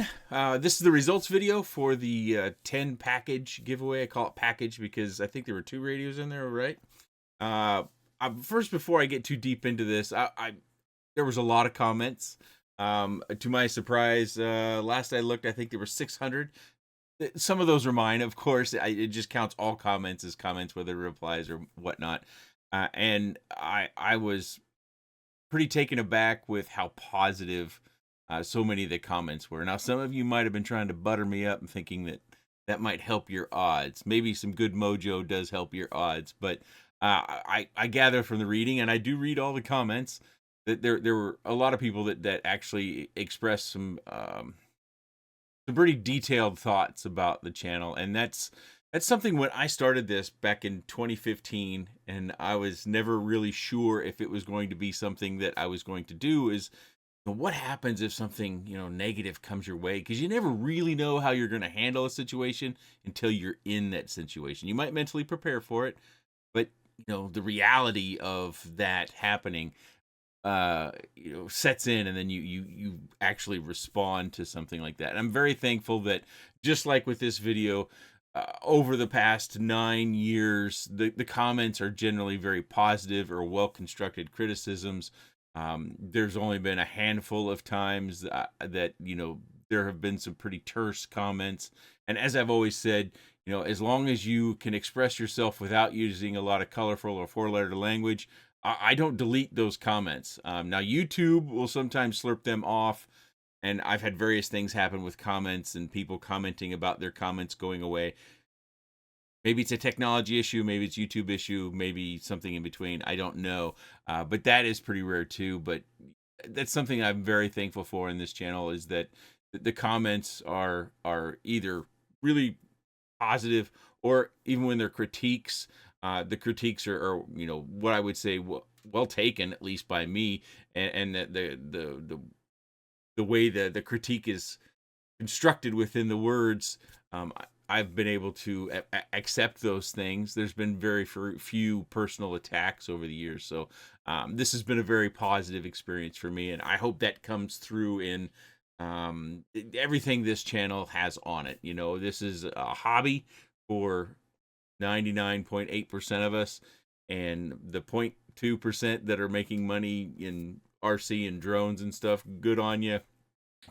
everyone. This is the results video for the 10 package giveaway. I call it package because I think there were 2 radios in there, right? Uh, First, before I get too deep into this, there was a lot of comments. To my surprise, last I looked, I think there were 600. Some of those are mine, of course. It just counts all comments as comments, whether replies or whatnot. And I was pretty taken aback with how positive so many of the comments were. Now, some of you might have been trying to butter me up and thinking that that might help your odds. Maybe some good mojo does help your odds, but I gather from the reading, and I do read all the comments, that there were a lot of people that actually expressed some pretty detailed thoughts about the channel, and that's something. When I started this back in 2015, and I was never really sure if it was going to be something that I was going to do, is what happens if something negative comes your way, because you never really know how you're going to handle a situation until you're in that situation. You might mentally prepare for it, but the reality of that happening sets in, and then you actually respond to something like that. And I'm very thankful that, just like with this video, over the past 9 years, the comments are generally very positive or well constructed criticisms. There's only been a handful of times that there have been some pretty terse comments, and as I've always said, as long as you can express yourself without using a lot of colorful or 4-letter language, I don't delete those comments. Now, YouTube will sometimes slurp them off, and I've had various things happen with comments and people commenting about their comments going away. Maybe it's a technology issue, maybe it's YouTube issue, maybe something in between. I don't know, but that is pretty rare too. But that's something I'm very thankful for in this channel, is that the comments are either really positive, or even when they're critiques, the critiques are what I would say well taken, at least by me, and that the way the critique is constructed within the words, I've been able to accept those things. There's been very few personal attacks over the years, so this has been a very positive experience for me, and I hope that comes through in everything this channel has on it. This is a hobby for 99.8% of us, and the 0.2% that are making money in RC and drones and stuff, good on you.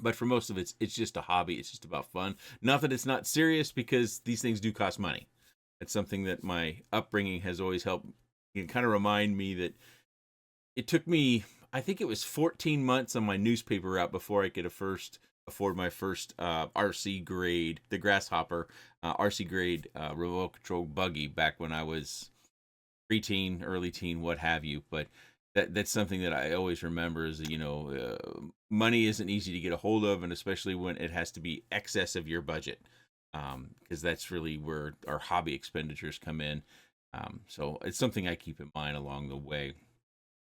But for most of it, it's just a hobby. It's just about fun. Not that it's not serious, because these things do cost money. It's something that my upbringing has always helped kind of remind me that it took me, I think it was 14 months on my newspaper route before I could afford my first RC grade, the Grasshopper RC grade remote control buggy, back when I was preteen, early teen, what have you. But that's something that I always remember, is money isn't easy to get a hold of, and especially when it has to be excess of your budget, because that's really where our hobby expenditures come in. So it's something I keep in mind along the way.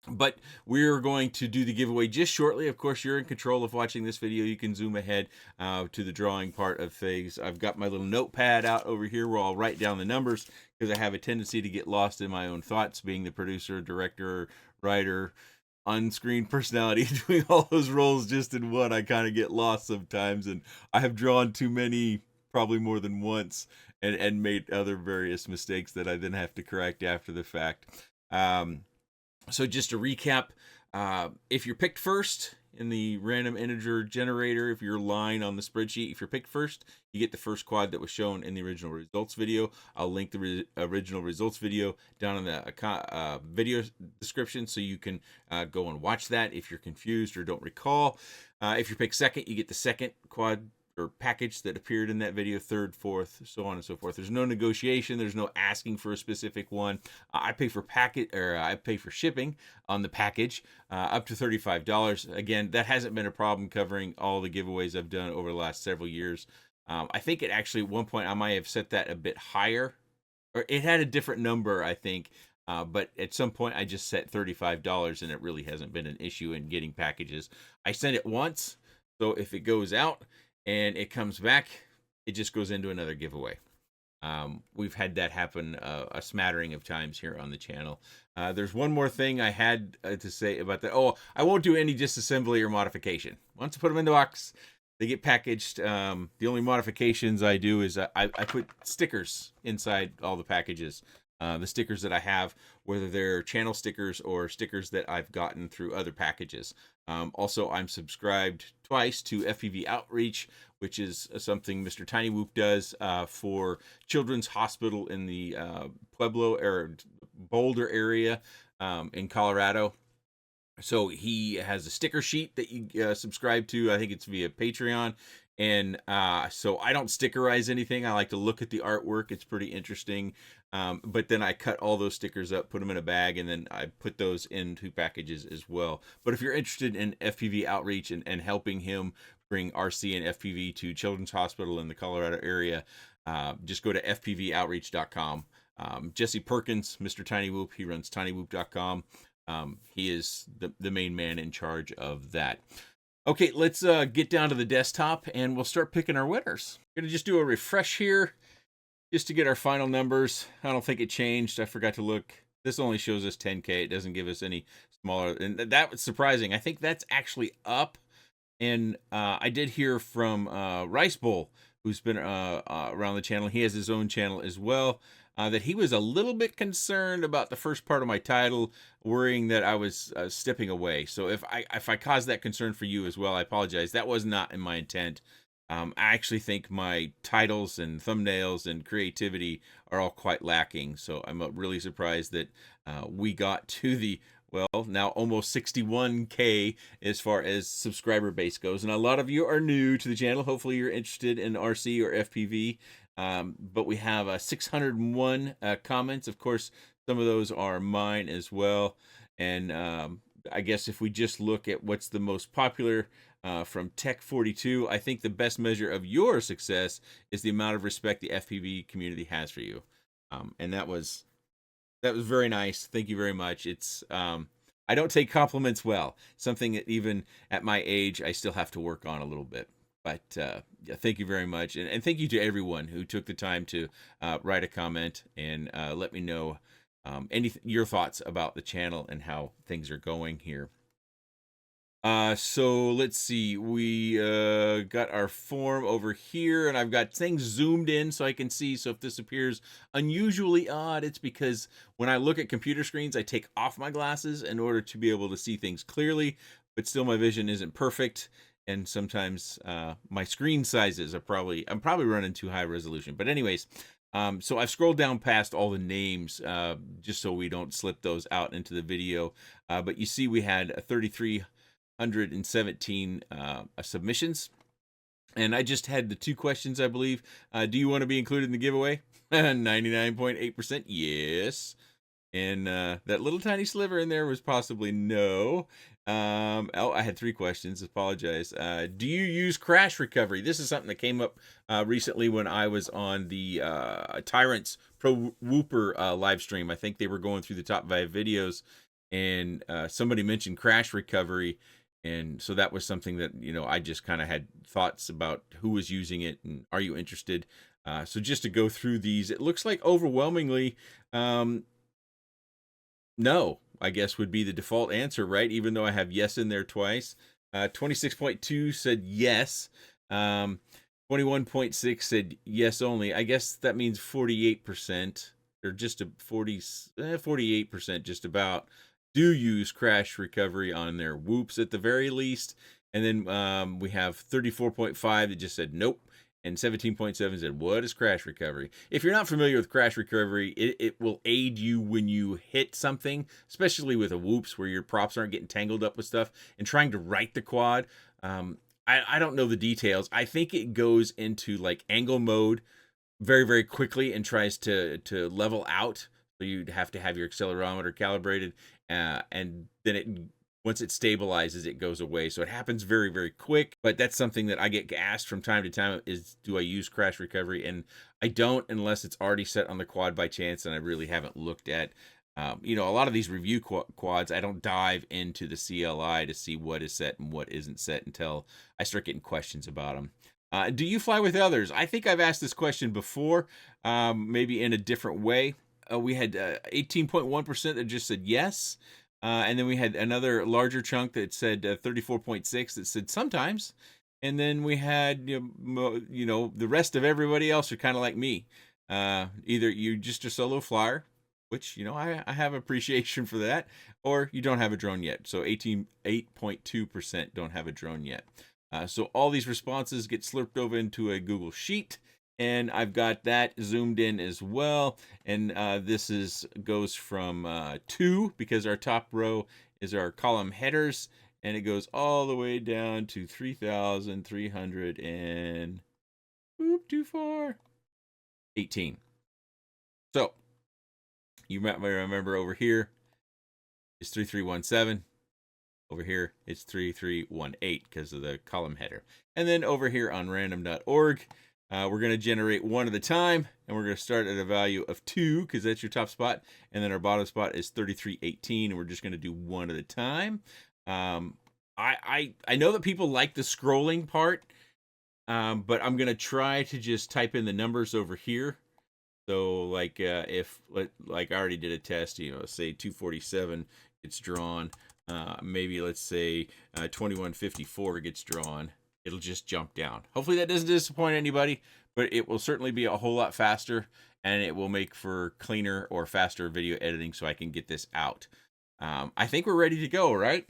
But we're going to do the giveaway just shortly. Of course, you're in control of watching this video. You can zoom ahead to the drawing part of things. I've got my little notepad out over here where I'll write down the numbers, because I have a tendency to get lost in my own thoughts, being the producer, director, writer, on-screen personality, doing all those roles just in one. I kind of get lost sometimes, and I have drawn too many, probably more than once, and made other various mistakes that I then have to correct after the fact. So just to recap, if you're picked first in the random integer generator, if your line on the spreadsheet, if you're picked first, you get the first quad that was shown in the original results video. I'll link the original results video down in the video description, so you can go and watch that if you're confused or don't recall. If you're picked second, you get the second quad or package that appeared in that video, third, fourth, so on and so forth. There's no negotiation. There's no asking for a specific one. I pay for shipping on the package, up to $35. Again, that hasn't been a problem covering all the giveaways I've done over the last several years. I think it actually, at one point, I might have set that a bit higher, or it had a different number, I think. But at some point, I just set $35, and it really hasn't been an issue in getting packages. I sent it once, so if it goes out and it comes back, it just goes into another giveaway. We've had that happen a smattering of times here on the channel. There's one more thing I had to say about that. Oh, I won't do any disassembly or modification. Once I put them in the box, They get packaged. The only modifications I do is I put stickers inside all the packages. The stickers that I have, whether they're channel stickers or stickers that I've gotten through other packages. Also, I'm subscribed twice to FPV Outreach, which is something Mr. Tiny Whoop does for Children's Hospital in the Pueblo or Boulder area in Colorado. So he has a sticker sheet that you subscribe to. I think it's via Patreon. And so I don't stickerize anything. I like to look at the artwork. It's pretty interesting. But then I cut all those stickers up, put them in a bag, and then I put those into packages as well. But if you're interested in FPV Outreach and helping him bring RC and FPV to Children's Hospital in the Colorado area, just go to fpvoutreach.com. Jesse Perkins, Mr. Tiny Whoop, he runs tinywhoop.com. He is the main man in charge of that. Okay, let's get down to the desktop and we'll start picking our winners. I'm going to just do a refresh here just to get our final numbers. I don't think it changed. I forgot to look. This only shows us 10K. It doesn't give us any smaller. And that was surprising. I think that's actually up. And I did hear from Rice Bowl, who's been around the channel. He has his own channel as well. That he was a little bit concerned about the first part of my title, worrying that I was stepping away. So if I caused that concern for you as well, I apologize. That was not in my intent. I actually think my titles and thumbnails and creativity are all quite lacking. So I'm really surprised that we got to the, well, now almost 61K as far as subscriber base goes. And a lot of you are new to the channel. Hopefully you're interested in RC or FPV. But we have 601 comments. Of course, some of those are mine as well. And I guess if we just look at what's the most popular from Tech42, I think the best measure of your success is the amount of respect the FPV community has for you. And that was very nice. Thank you very much. It's I don't take compliments well. Something that even at my age, I still have to work on a little bit. But yeah, thank you very much. And thank you to everyone who took the time to write a comment and let me know your thoughts about the channel and how things are going here. So let's see. We got our form over here, and I've got things zoomed in so I can see. So if this appears unusually odd, it's because when I look at computer screens, I take off my glasses in order to be able to see things clearly, but still my vision isn't perfect. And sometimes my screen sizes are I'm probably running too high resolution. But anyways, so I've scrolled down past all the names just so we don't slip those out into the video. But you see we had 3,317 submissions. And I just had the 2 questions, I believe. Do you want to be included in the giveaway? 99.8% yes. And that little tiny sliver in there was possibly no. Oh, I had 3 questions. Apologize. Do you use crash recovery? This is something that came up recently when I was on the Tyrants Pro Whooper live stream. I think they were going through the top 5 videos, and somebody mentioned crash recovery. And so that was something that, you know, I just kind of had thoughts about who was using it and are you interested? So just to go through these, it looks like overwhelmingly, no, I guess would be the default answer, right? Even though I have yes in there twice. 26.2 said yes. 21.6 said yes only. I guess that means 48% or just a 48% just about do use crash recovery on their whoops at the very least. And then we have 34.5 that just said nope. And 17.7 said, what is crash recovery? If you're not familiar with crash recovery, it will aid you when you hit something, especially with a whoops where your props aren't getting tangled up with stuff and trying to right the quad. I don't know the details. I think it goes into like angle mode very, very quickly and tries to level out. So you'd have to have your accelerometer calibrated, and then once it stabilizes, it goes away. So it happens very, very quick. But that's something that I get asked from time to time is, do I use crash recovery? And I don't unless it's already set on the quad by chance, and I really haven't looked at. You know, a lot of these review quads, I don't dive into the CLI to see what is set and what isn't set until I start getting questions about them. Do you fly with others? I think I've asked this question before, maybe in a different way. We had 18.1% that just said yes. And then we had another larger chunk that said 34.6 that said sometimes. And then we had, the rest of everybody else are kind of like me. Either you're just a solo flyer, which, I have appreciation for that, or you don't have a drone yet. So 8.2% don't have a drone yet. So all these responses get slurped over into a Google Sheet, and I've got that zoomed in as well. And this goes from 2, because our top row is our column headers, and it goes all the way down to 3,300 and too far 18. So you might remember over here is 3317. Over here it's 3318 because of the column header. And then over here on random.org, we're going to generate one at a time, and we're going to start at a value of 2 because that's your top spot, and then our bottom spot is 3318, and we're just going to do one at a time. I know that people like the scrolling part, but I'm going to try to just type in the numbers over here. So like if like I already did a test, say 247 gets drawn, maybe let's say 2154 gets drawn, it'll just jump down. Hopefully that doesn't disappoint anybody, but it will certainly be a whole lot faster, and it will make for cleaner or faster video editing so I can get this out. I think we're ready to go, right?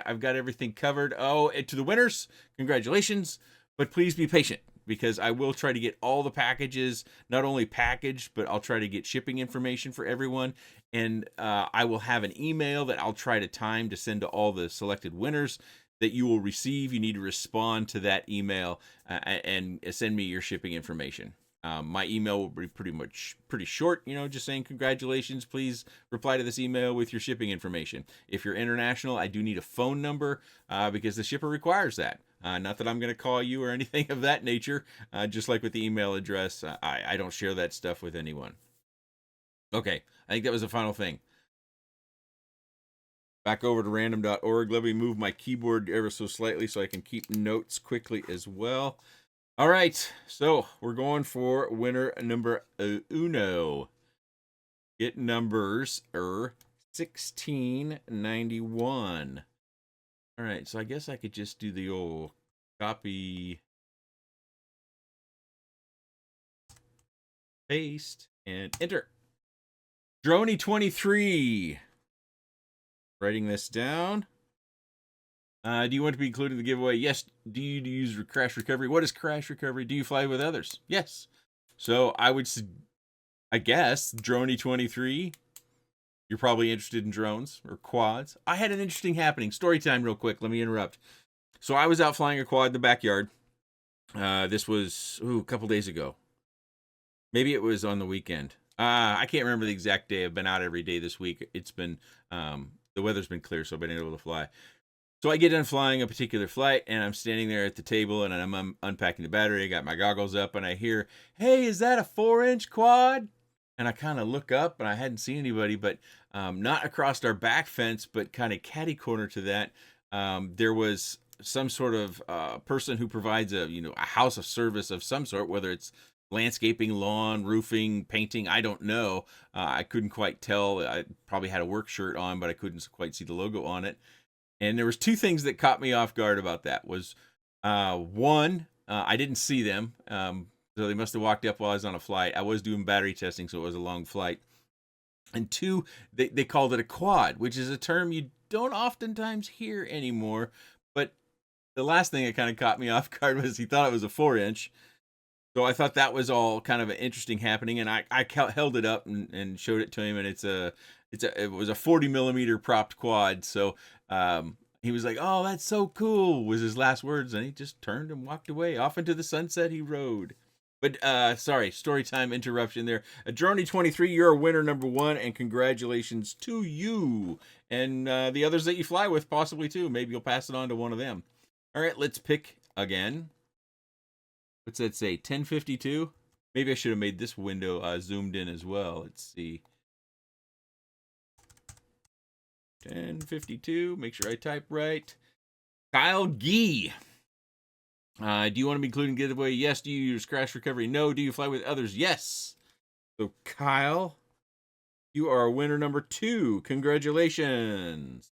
I've got everything covered. Oh, and to the winners, congratulations, but please be patient, because I will try to get all the packages, not only packaged, but I'll try to get shipping information for everyone. And I will have an email that I'll try to time to send to all the selected winners that you will receive. You need to respond to that email and send me your shipping information. My email will be pretty short, just saying congratulations. Please reply to this email with your shipping information. If you're international, I do need a phone number because the shipper requires that. Not that I'm going to call you or anything of that nature. Just like with the email address, I don't share that stuff with anyone. Okay, I think that was the final thing. Back over to random.org. Let me move my keyboard ever so slightly so I can keep notes quickly as well. All right, so we're going for winner number uno. It numbers 1691. All right, so I guess I could just do the old copy, paste, and enter. Droney23. Writing this down. Do you want to be included in the giveaway? Yes. Do you use crash recovery? What is crash recovery? Do you fly with others? Yes. So I guess, Droney23, you're probably interested in drones or quads. I had an interesting happening. Story time real quick. Let me interrupt. So I was out flying a quad in the backyard. This was a couple days ago. Maybe it was on the weekend. I can't remember the exact day. I've been out every day this week. It's been, the weather's been clear, so I've been able to fly. So I get done flying a particular flight, and I'm standing there at the table, and I'm unpacking the battery. I got my goggles up, and I hear, "Hey, is that a 4-inch quad?" And I kind of look up, and I hadn't seen anybody, but not across our back fence, but kind of catty corner to that. There was some sort of person who provides a house of service of some sort, whether it's landscaping, lawn, roofing, painting. I don't know. I couldn't quite tell. I probably had a work shirt on, but I couldn't quite see the logo on it. And there was two things that caught me off guard about that. Was one, I didn't see them, so they must have walked up while I was on a flight. I was doing battery testing, so it was a long flight. And two, they called it a quad, which is a term you don't oftentimes hear anymore. But the last thing that kind of caught me off guard was he thought it was a 4-inch. So I thought that was all kind of an interesting happening, and I held it up and showed it to him, and it was a 40 millimeter propped quad. So he was like, "Oh, that's so cool," was his last words, and he just turned and walked away. Off into the sunset he rode. But sorry, story time interruption there. Droney23, you're a winner number 1, and congratulations to you and the others that you fly with, possibly too. Maybe you'll pass it on to one of them. All right, let's pick again. What's that say? 1052? Maybe I should have made this window zoomed in as well. Let's see. 1052. Make sure I type right. Kyle Gee. Do you want to be included in giveaway? Yes. Do you use crash recovery? No. Do you fly with others? Yes. So Kyle, you are winner number 2. Congratulations.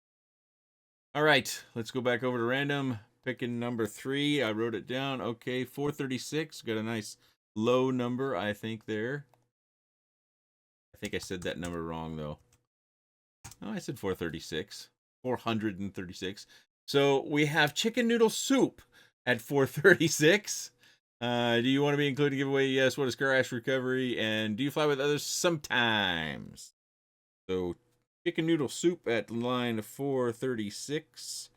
All right. Let's go back over to random. picking number 3. I wrote it down. Okay, 436. Got a nice low number, I think, there. I think I said that number wrong, though. Oh, I said 436. 436. So we have chicken noodle soup at 436. Do you want to be included in the giveaway? Yes. What is crash recovery? And do you fly with others? Sometimes. So chicken noodle soup at line 436.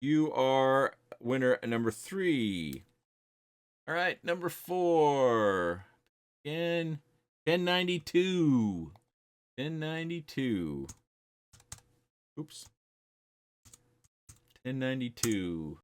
You are winner number 3. All right, number 4. Again, 1092. 1092. Oops. 1092.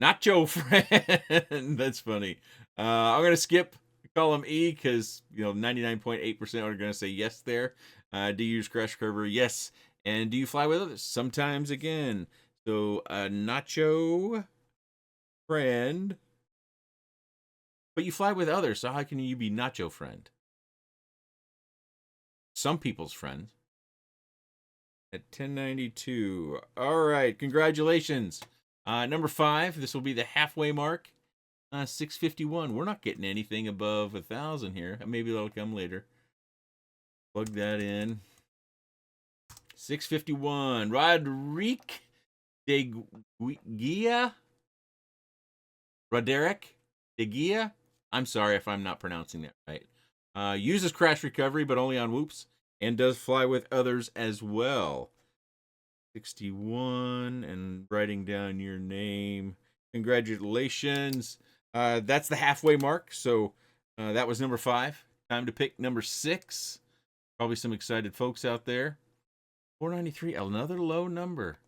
Nacho friend. That's funny. I'm going to skip column E because, 99.8% are going to say yes there. Do you use crash recovery? Yes. And do you fly with others? Sometimes again. So, nacho friend. But you fly with others, so how can you be nacho friend? Some people's friend. At 1092. All right, congratulations. Number 5, this will be the halfway mark. 651. We're not getting anything above 1,000 here. Maybe that'll come later. Plug that in. 651. Roderick de Gia. Roderick de Gia. I'm sorry if I'm not pronouncing that right. Uses crash recovery, but only on whoops. And does fly with others as well. 61, and writing down your name. Congratulations. That's the halfway mark. So that was number 5. Time to pick number 6. Probably some excited folks out there. 493, another low number.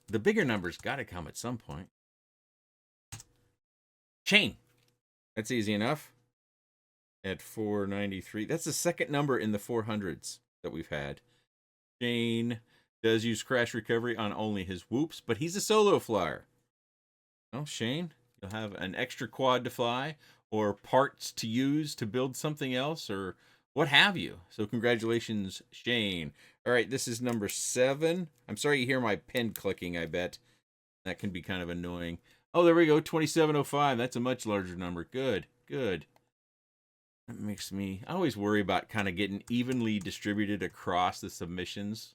The bigger numbers got to come at some point. Chain. That's easy enough. At 493. That's the second number in the 400s that we've had. Shane does use crash recovery on only his whoops, but he's a solo flyer. Well, Shane, you'll have an extra quad to fly or parts to use to build something else or what have you. So congratulations, Shane. All right, this is number 7. I'm sorry you hear my pen clicking, I bet. That can be kind of annoying. Oh, there we go, 2705. That's a much larger number. Good, good. That makes me... I always worry about kind of getting evenly distributed across the submissions.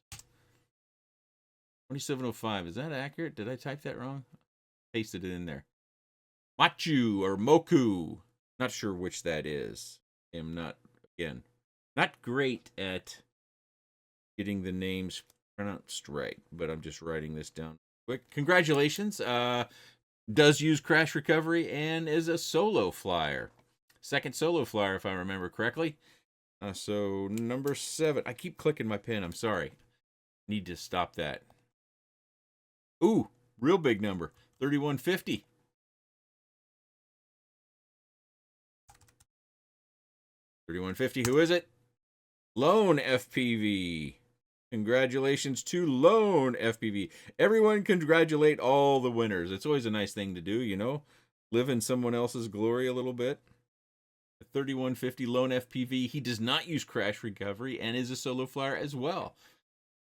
2705. Is that accurate? Did I type that wrong? Pasted it in there. Machu or Moku. Not sure which that is. I am not, again, not great at getting the names pronounced right, but I'm just writing this down quick. Congratulations. Does use crash recovery and is a solo flyer. Second solo flyer, if I remember correctly. So number 7. I keep clicking my pen. I'm sorry. Need to stop that. Ooh, real big number. 3150. 3150. Who is it? Lone FPV. Congratulations to Lone FPV. Everyone congratulate all the winners. It's always a nice thing to do, Live in someone else's glory a little bit. 3150 Lone FPV. He does not use crash recovery and is a solo flyer as well.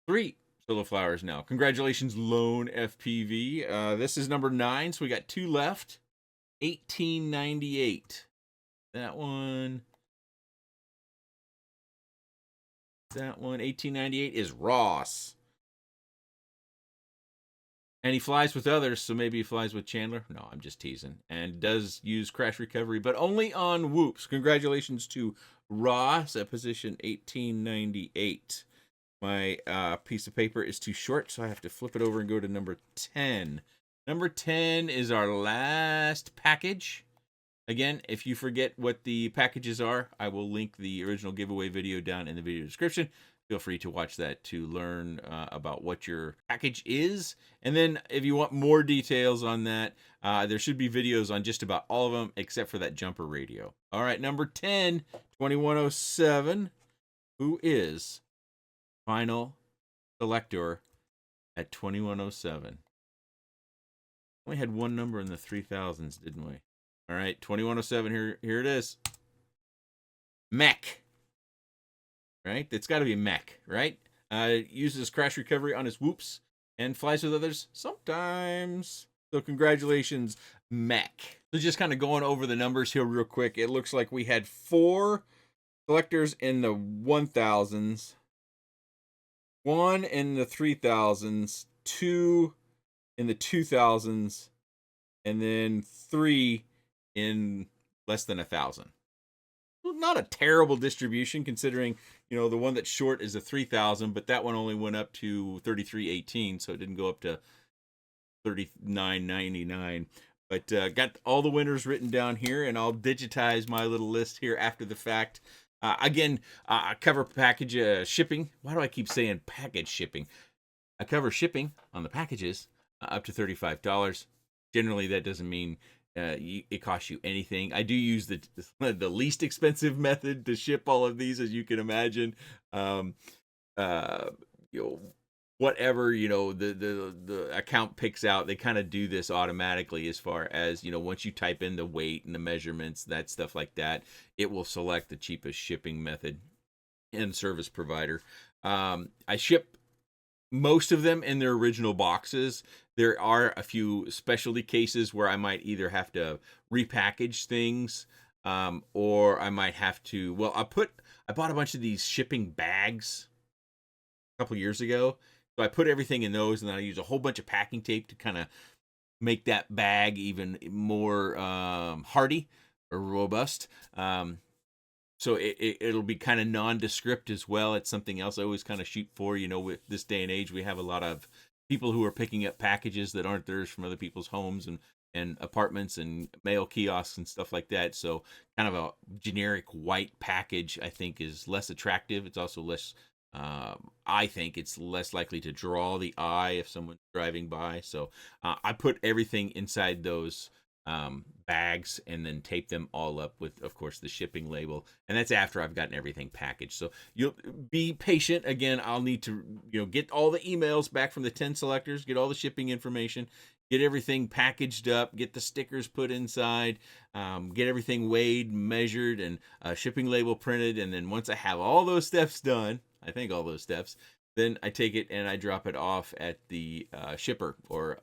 3 solo flyers now. Congratulations, Lone FPV. This is number 9, so we got 2 left. 1898. That one. That one. 1898 is Ross. And he flies with others, so maybe he flies with Chandler. No, I'm just teasing. And does use crash recovery, but only on whoops. Congratulations to Ross at position 1898. My piece of paper is too short, so I have to flip it over and go to number 10. Number 10 is our last package. Again, if you forget what the packages are, I will link the original giveaway video down in the video description. Feel free to watch that to learn about what your package is. And then if you want more details on that, there should be videos on just about all of them except for that jumper radio. All right, number 10, 2107. Who is final selector at 2107? We had one number in the 3000s, didn't we? All right, 2107, here it is. Mech. Right? It's got to be Mech, right? Uses crash recovery on his whoops. and flies with others sometimes. So congratulations, Mech. So just kind of going over the numbers here real quick. It looks like we had 4 selectors in the 1000s, 1 in the 3000s, 2 in the 2000s, and then 3 in less than 1,000. Not a terrible distribution considering, the one that's short is a 3000, but that one only went up to 3318, so it didn't go up to 39.99. But got all the winners written down here, and I'll digitize my little list here after the fact. Again, cover package shipping. Why do I keep saying package shipping? I cover shipping on the packages up to $35. Generally, that doesn't mean it costs you anything. I do use the least expensive method to ship all of these, as you can imagine. Uh, you know, whatever the account picks out, they kind of do this automatically. As far as once you type in the weight and the measurements, that stuff like that, it will select the cheapest shipping method and service provider. I ship most of them in their original boxes. There are a few specialty cases where I might either have to repackage things, or I might have to. Well, I bought a bunch of these shipping bags a couple years ago, so I put everything in those, and then I use a whole bunch of packing tape to kind of make that bag even more hardy or robust. So it'll be kind of nondescript as well. It's something else I always kind of shoot for. With this day and age, we have a lot of people who are picking up packages that aren't theirs from other people's homes and apartments and mail kiosks and stuff like that. So kind of a generic white package, I think, is less attractive. It's also less, I think it's less likely to draw the eye if someone's driving by. So I put everything inside those bags and then tape them all up with, of course, the shipping label. And that's after I've gotten everything packaged. So you'll be patient. Again, I'll need to get all the emails back from the 10 selectors, get all the shipping information, get everything packaged up, get the stickers put inside, get everything weighed, measured, and shipping label printed. And then once I have all those steps done, I think all those steps, then I take it and I drop it off at the shipper or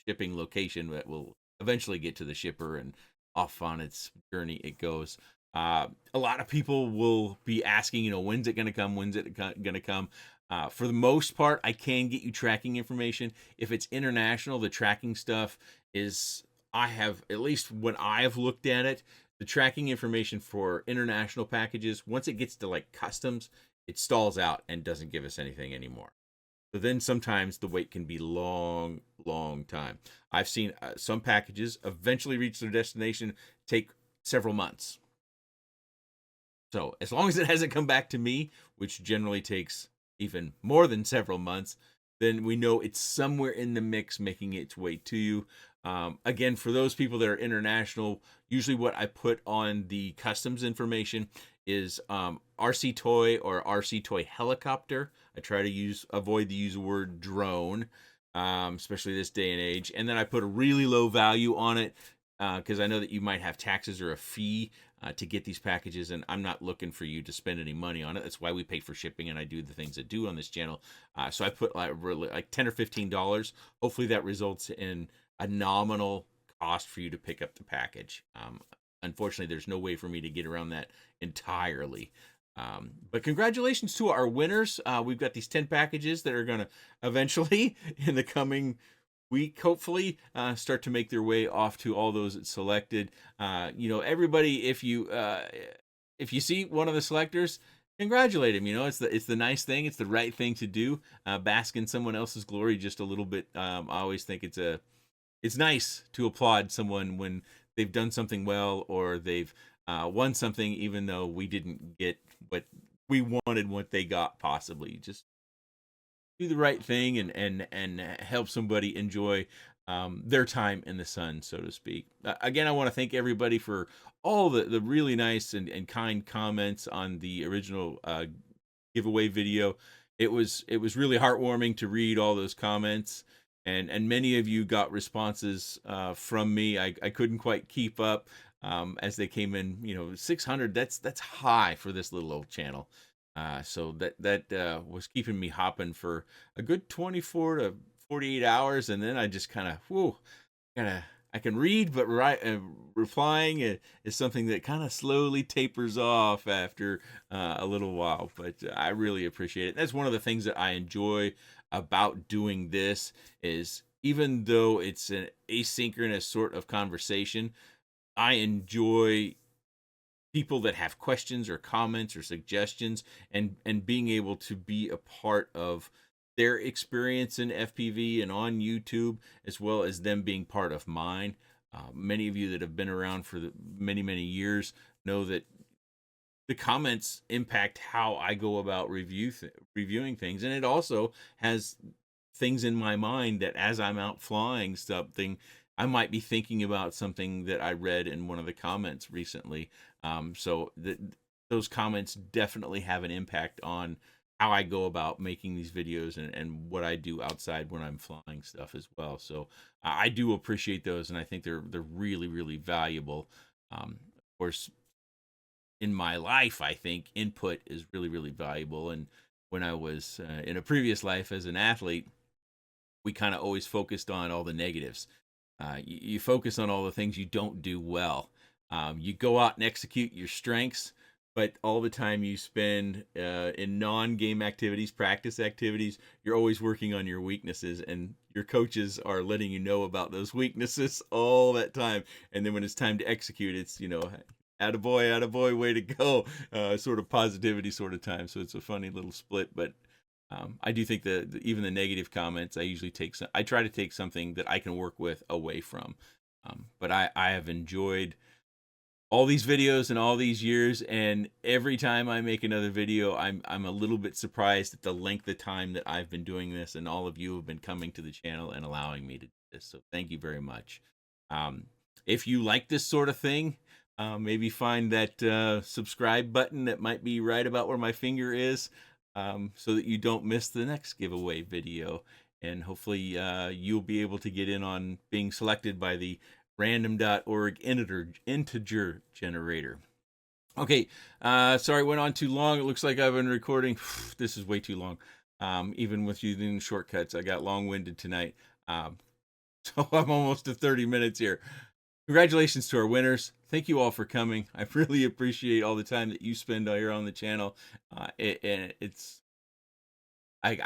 shipping location that will eventually get to the shipper, and off on its journey it goes. A lot of people will be asking, when's it going to come? When's it going to come? For the most part, I can get you tracking information. If it's international, the tracking stuff is, I have, at least when I have looked at it, the tracking information for international packages, once it gets to like customs, it stalls out and doesn't give us anything anymore. So then sometimes the wait can be long time. I've seen some packages eventually reach their destination, take several months. So as long as it hasn't come back to me, which generally takes even more than several months, then we know it's somewhere in the mix making its way to you. Again, for those people that are international, usually what I put on the customs information is RC toy or RC toy helicopter. I try to avoid the use word drone, especially this day and age. And then I put a really low value on it because I know that you might have taxes or a fee to get these packages, and I'm not looking for you to spend any money on it. That's why we pay for shipping, and I do the things I do on this channel. So I put like $10 or $15. Hopefully that results in a nominal cost for you to pick up the package. Unfortunately, there's no way for me to get around that entirely. But congratulations to our winners. We've got these 10 packages that are going to eventually, in the coming week, hopefully, start to make their way off to all those that selected. Everybody, if you see one of the selectors, congratulate him. It's the nice thing. It's the right thing to do. Bask in someone else's glory just a little bit. I always think it's nice to applaud someone when they've done something well or they've won something, even though we didn't get what we wanted, what they got possibly. Just do the right thing and help somebody enjoy their time in the sun, so to speak. Again, I want to thank everybody for all the really nice and kind comments on the original giveaway video. It was really heartwarming to read all those comments, and many of you got responses from me. I couldn't quite keep up as they came in. 600. That's high for this little old channel. So that was keeping me hopping for a good 24 to 48 hours, and then I just kind of, whoo, kind of, I can read, but replying is something that kind of slowly tapers off after a little while. But I really appreciate it. That's one of the things that I enjoy about doing this is even though it's an asynchronous sort of conversation, I enjoy people that have questions or comments or suggestions, and being able to be a part of their experience in FPV and on YouTube, as well as them being part of mine. Many of you that have been around for many years know that the comments impact how I go about reviewing things, and it also has things in my mind that as I'm out flying something, I might be thinking about something that I read in one of the comments recently. Those comments definitely have an impact on how I go about making these videos, and what I do outside when I'm flying stuff as well. So I do appreciate those, and I think they're really valuable. Of course, in my life, I think input is really valuable. And when I was in a previous life as an athlete, we kind of always focused on all the negatives. You focus on all the things you don't do well. You go out and execute your strengths, but all the time you spend in non-game activities, practice activities, you're always working on your weaknesses, and your coaches are letting you know about those weaknesses all that time. And then when it's time to execute, it's, attaboy, way to go, sort of positivity sort of time. So it's a funny little split, but I do think that even the negative comments, I try to take something that I can work with away from. But I have enjoyed all these videos and all these years, and every time I make another video, I'm a little bit surprised at the length of time that I've been doing this, and all of you have been coming to the channel and allowing me to do this. So thank you very much. If you like this sort of thing, maybe find that subscribe button that might be right about where my finger is, so that you don't miss the next giveaway video. And hopefully you'll be able to get in on being selected by the random.org integer generator. Okay, sorry, went on too long. It looks like I've been recording. This is way too long. Even with using shortcuts, I got long-winded tonight. So I'm almost to 30 minutes here. Congratulations to our winners. Thank you all for coming. I really appreciate all the time that you spend here on the channel. I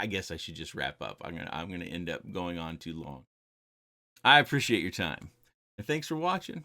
guess I should just wrap up. I'm gonna end up going on too long. I appreciate your time, and thanks for watching.